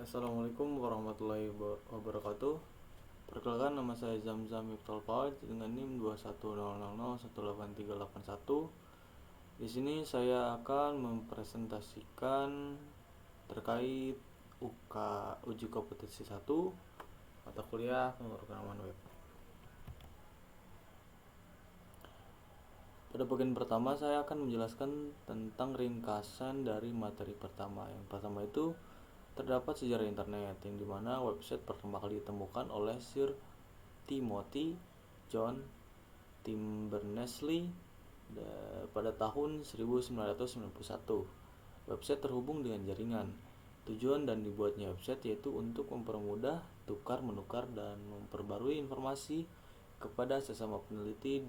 Assalamualaikum warahmatullahi wabarakatuh. Perkenalkan, nama saya Zamzam Miftol Faud dengan NIM 210001831. Di sini saya akan mempresentasikan terkait uji kompetensi 1 mata kuliah pemrograman web. Pada bagian pertama saya akan menjelaskan tentang ringkasan dari materi pertama. Yang pertama itu terdapat sejarah internet, yang dimana website pertama kali ditemukan oleh Sir Timothy John Berners-Lee pada tahun 1991. Website terhubung dengan jaringan. Tujuan dan dibuatnya website yaitu untuk mempermudah tukar menukar dan memperbarui informasi kepada sesama peneliti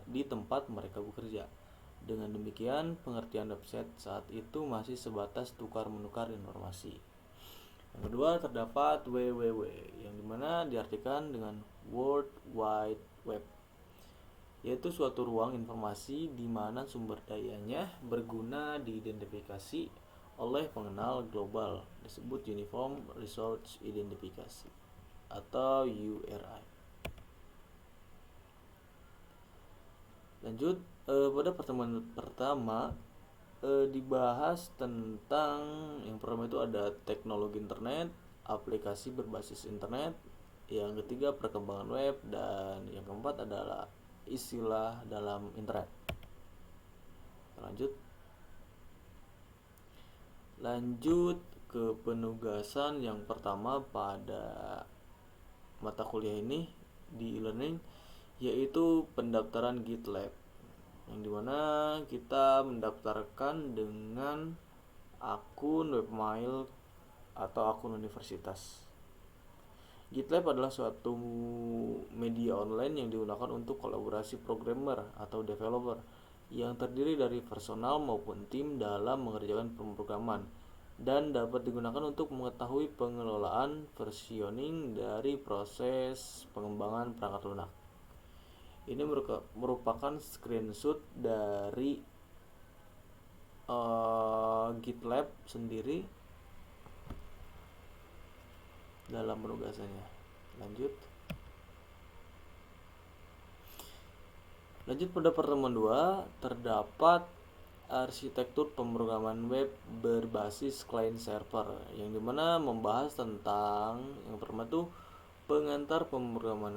di tempat mereka bekerja. Dengan demikian, pengertian website saat itu masih sebatas tukar menukar informasi. Yang kedua, terdapat www, yang dimana diartikan dengan World Wide Web, yaitu suatu ruang informasi di mana sumber dayanya berguna diidentifikasi oleh pengenal global, disebut Uniform Resource Identification atau URI. Lanjut, pada pertemuan pertama dibahas tentang yang pertama itu ada teknologi internet, aplikasi berbasis internet, yang ketiga perkembangan web, dan yang keempat adalah istilah dalam internet. Lanjut ke penugasan yang pertama pada mata kuliah ini di e-learning, yaitu pendaftaran GitLab, yang dimana kita mendaftarkan dengan akun webmail atau akun universitas. GitLab adalah suatu media online yang digunakan untuk kolaborasi programmer atau developer yang terdiri dari personal maupun tim dalam mengerjakan pemrograman, dan dapat digunakan untuk mengetahui pengelolaan versioning dari proses pengembangan perangkat lunak. Ini merupakan screenshot dari GitLab sendiri dalam penugasannya. Lanjut pada pertemuan 2, terdapat arsitektur pemrograman web berbasis client server, yang dimana membahas tentang yang pertama itu pengantar pemrograman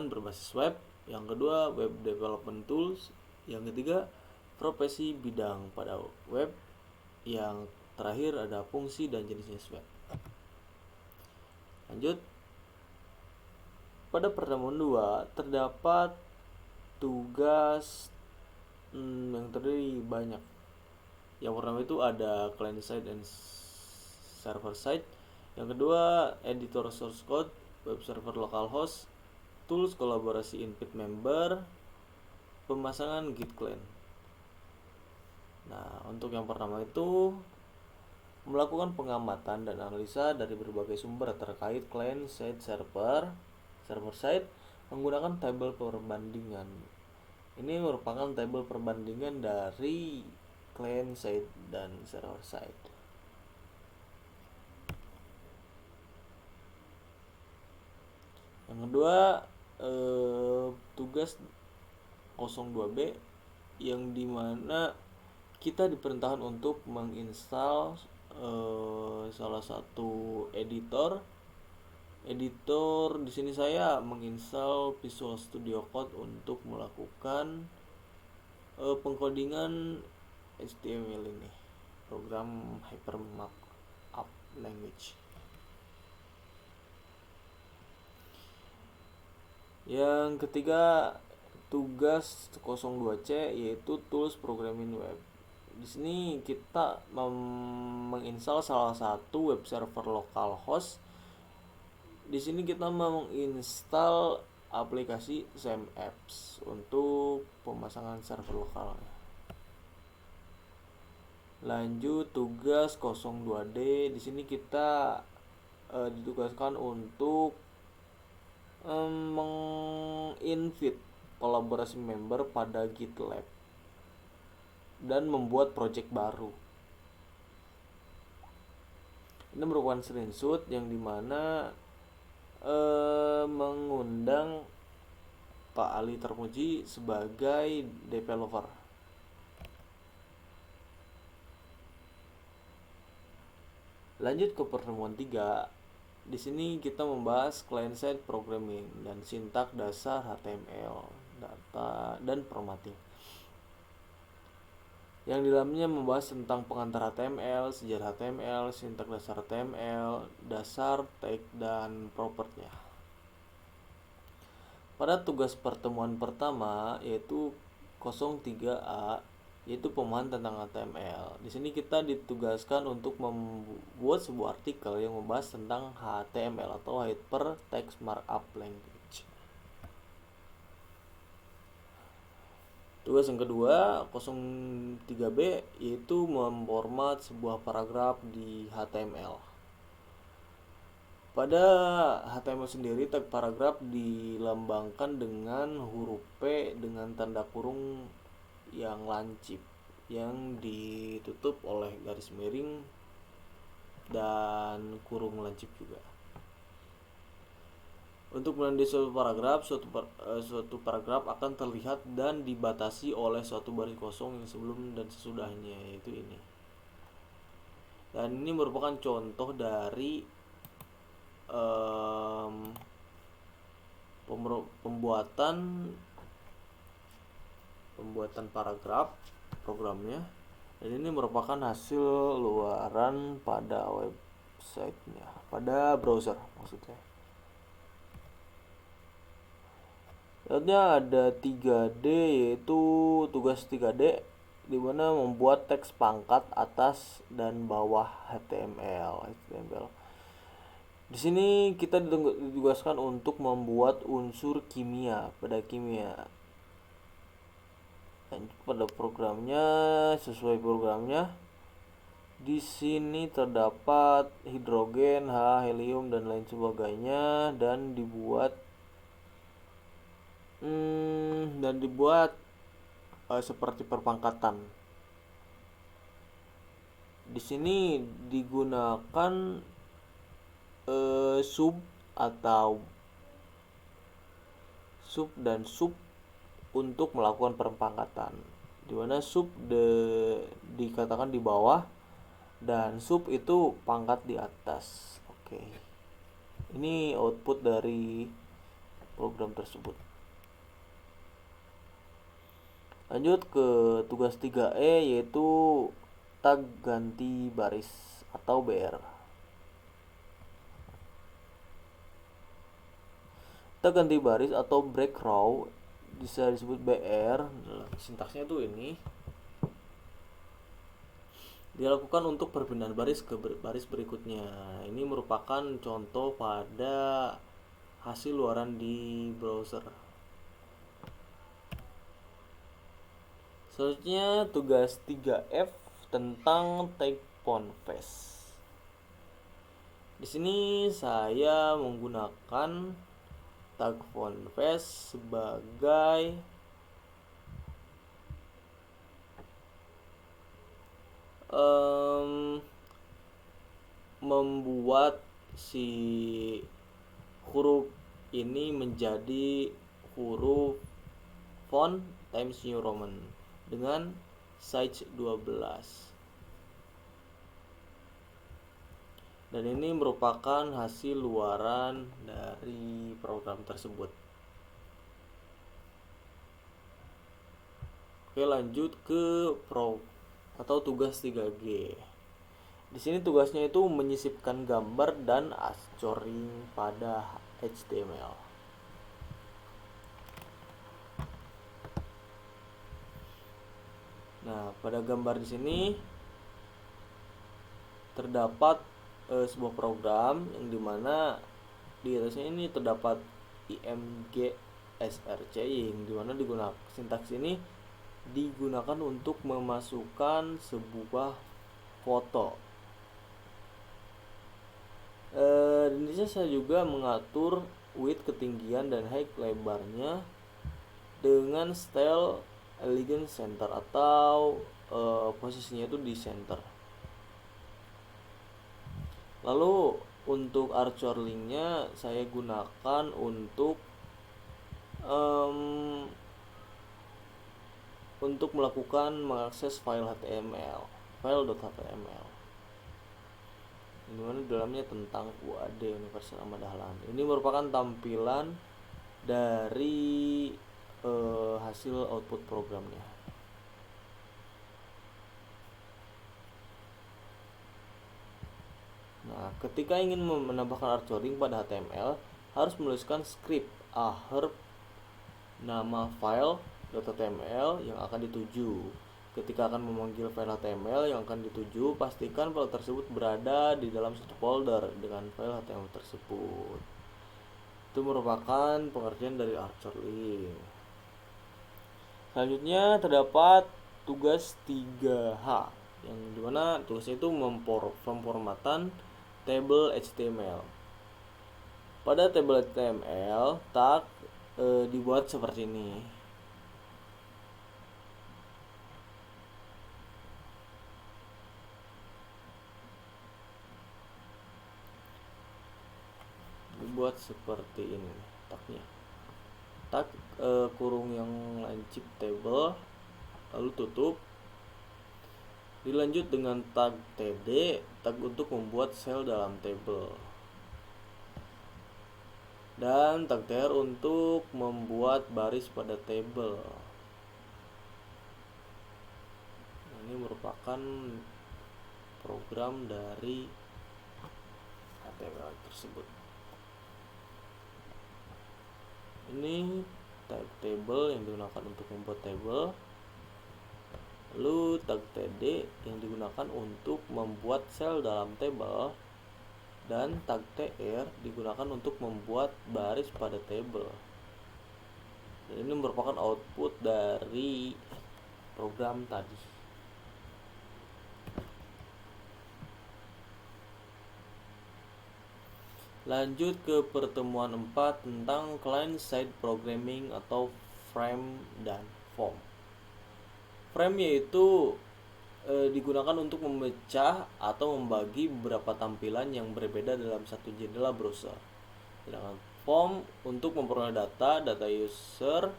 berbasis web, yang kedua web development tools, yang ketiga profesi bidang pada web, yang terakhir ada fungsi dan jenis web. Lanjut, pada pertemuan 2 terdapat tugas yang terdiri banyak. Yang pertama itu ada client side dan server side. Yang kedua, editor source code, web server localhost, tools kolaborasi invite member, pemasangan git clean. Nah, untuk yang pertama itu melakukan pengamatan dan analisa dari berbagai sumber terkait client side server side menggunakan tabel perbandingan. Ini merupakan tabel perbandingan dari client side dan server side. Yang kedua, tugas 02B, yang dimana kita diperintahkan untuk menginstal salah satu editor. Di sini saya menginstal Visual Studio Code untuk melakukan pengkodingan HTML ini, program Hypermarkup Language. Yang ketiga, tugas 02C, yaitu tools programming web. Di sini kita menginstal salah satu web server localhost. Di sini kita menginstal aplikasi SAMapps untuk pemasangan server lokal. Lanjut, tugas 02D, di sini kita ditugaskan untuk menginvite kolaborasi member pada GitLab dan membuat project baru. Ini merupakan screenshot yang dimana mengundang Pak Ali Tarmuji sebagai developer. Lanjut ke pertemuan 3. Di sini kita membahas client side programming dan sintak dasar HTML, data dan formatting. Yang di dalamnya membahas tentang pengantar HTML, sejarah HTML, sintak dasar HTML, dasar tag dan propertinya. Pada tugas pertemuan pertama yaitu 03A, yaitu pemahaman tentang HTML. Di sini kita ditugaskan untuk membuat sebuah artikel yang membahas tentang HTML atau Hypertext Markup Language. Tugas yang kedua 03B yaitu memformat sebuah paragraf di HTML. Pada HTML sendiri tag paragraf dilambangkan dengan huruf P dengan tanda kurung yang lancip yang ditutup oleh garis miring dan kurung lancip juga. Untuk menandai suatu paragraf, suatu paragraf akan terlihat dan dibatasi oleh suatu baris kosong yang sebelum dan sesudahnya, yaitu ini. Dan ini merupakan contoh dari pembuatan paragraf programnya. Dan ini merupakan hasil luaran pada websitenya, pada browser maksudnya. Selanjutnya ada 3D, yaitu tugas 3D di mana membuat teks pangkat atas dan bawah HTML. Di sini kita ditugaskan untuk membuat unsur kimia pada kimia. Dan pada programnya, sesuai programnya, di sini terdapat hidrogen, helium dan lain sebagainya dan dibuat seperti perpangkatan. Di sini digunakan sub dan sub untuk melakukan perpangkatan, di mana sub dikatakan di bawah dan sub itu pangkat di atas. Oke. Ini output dari program tersebut. Lanjut ke tugas 3E yaitu tag ganti baris atau BR. Tag ganti baris atau break row bisa disebut BR. Sintaksnya tuh ini dilakukan untuk perpindahan baris ke baris berikutnya. Ini merupakan contoh pada hasil luaran di browser. Selanjutnya tugas 3F tentang tag font face. Di sini saya menggunakan tag font face sebagai membuat si huruf ini menjadi huruf font Times New Roman dengan size 12. Dan ini merupakan hasil luaran dari program tersebut. Oke, lanjut ke tugas 3G. Di sini tugasnya itu menyisipkan gambar dan scoring pada HTML. Nah, pada gambar di sini terdapat sebuah program yang dimana di atasnya ini terdapat img src yang dimana digunakan sintaks ini digunakan untuk memasukkan sebuah foto. Di sini saya juga mengatur width, ketinggian dan height lebarnya dengan style elegant center atau posisinya itu di center. Lalu untuk archer linknya saya gunakan em, untuk melakukan mengakses file HTML, file.html. Ini mana dalamnya tentang UAD Universitas Ahmad Dahlan. Ini merupakan tampilan dari hasil output programnya. Nah, ketika ingin menambahkan archering pada HTML, harus menuliskan script aherb nama file .html yang akan dituju. Ketika akan memanggil file HTML yang akan dituju, pastikan file tersebut berada di dalam satu folder dengan file HTML tersebut. Itu merupakan pengertian dari archer link. Selanjutnya terdapat tugas 3H, yang dimana tugasnya itu pemformatan table HTML. Pada table HTML, tag dibuat seperti ini. Dibuat seperti ini tagnya. Tag kurung yang lancip table, lalu tutup. Dilanjut dengan tag td, tag untuk membuat sel dalam table, dan tag tr untuk membuat baris pada table. Nah, ini merupakan program dari HTML tersebut. Ini tag table yang digunakan untuk membuat table, lalu tag td yang digunakan untuk membuat sel dalam table, dan tag tr digunakan untuk membuat baris pada table. Dan ini merupakan output dari program tadi. Lanjut ke pertemuan 4 tentang client side programming atau frame dan form. Frame yaitu digunakan untuk memecah atau membagi beberapa tampilan yang berbeda dalam satu jendela browser. Sedangkan form untuk memperoleh data user,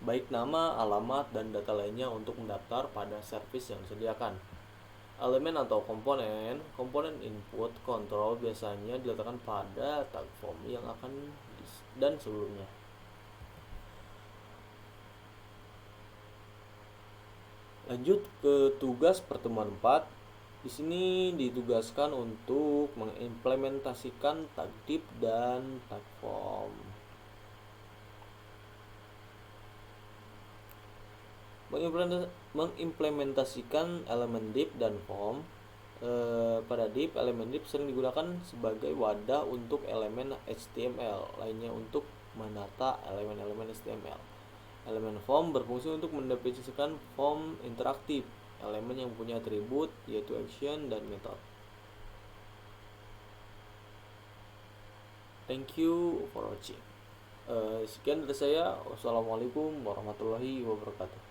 baik nama, alamat, dan data lainnya untuk mendaftar pada service yang disediakan. Elemen atau komponen input control biasanya diletakkan pada tag form yang akan dan sebelumnya. Lanjut ke tugas pertemuan 4. Di sini ditugaskan untuk mengimplementasikan tag div dan tag form. Mengimplementasikan elemen div dan form. Pada div, elemen div sering digunakan sebagai wadah untuk elemen HTML lainnya untuk menata elemen-elemen HTML. Elemen form berfungsi untuk mendefinisikan form interaktif, elemen yang punya atribut yaitu action dan method. Thank you for watching. Sekian dari saya. Wassalamualaikum warahmatullahi wabarakatuh.